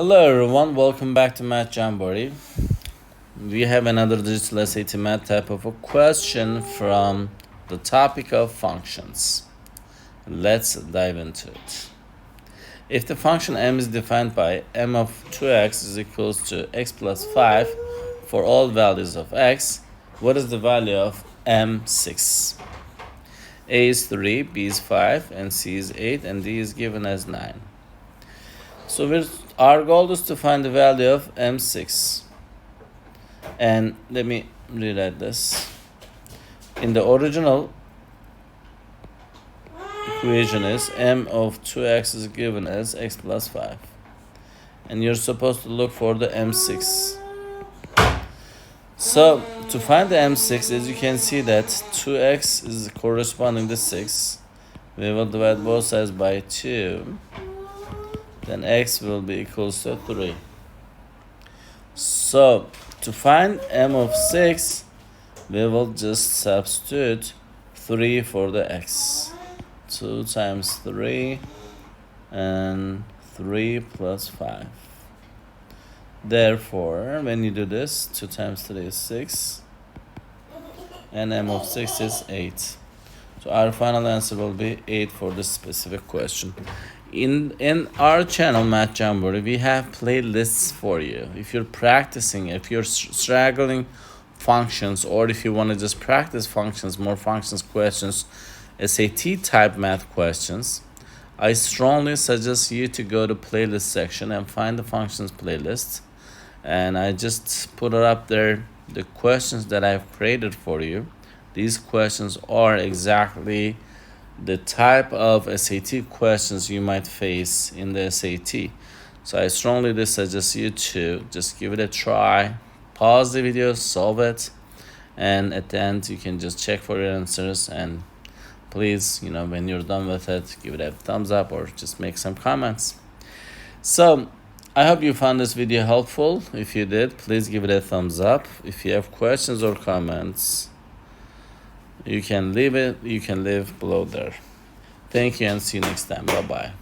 Hello everyone, welcome back to Math Jamboree. We have another digital SAT math type of a question from the topic of functions. Let's dive into it. If the function m is defined by m of 2x is equals to x plus 5 for all values of x, what is the value of m6? A is 3, B is 5, and C is 8, and D is given as 9. So our goal is to find the value of m6. And let me rewrite this. In the original equation is m of 2x is given as x plus 5. And you're supposed to look for the m6. So to find the m6, as you can see that 2x is corresponding to 6. We will divide both sides by 2. Then x will be equals to 3. So to find m of 6, we will just substitute 3 for the x. 2 times 3 and 3 plus 5. Therefore, when you do this, 2 times 3 is 6. And m of 6 is 8. So our final answer will be 8 for this specific question. In our channel, Math Jamboree, we have playlists for you. If you're practicing, if you're struggling functions, or if you want to just practice functions, more functions questions, SAT type math questions, I strongly suggest you to go to playlist section and find the functions playlist. And I just put it up there, the questions that I've created for you. These questions are exactly the type of SAT questions you might face in the SAT. So I strongly suggest you to just give it a try, pause the video, solve it, and at the end you can just check for your answers. And please, when you're done with it, give it a thumbs up or just make some comments. So I hope you found this video helpful. If you did, please give it a thumbs up. If you have questions or comments, you can leave below there. Thank you and see you next time. Bye-bye.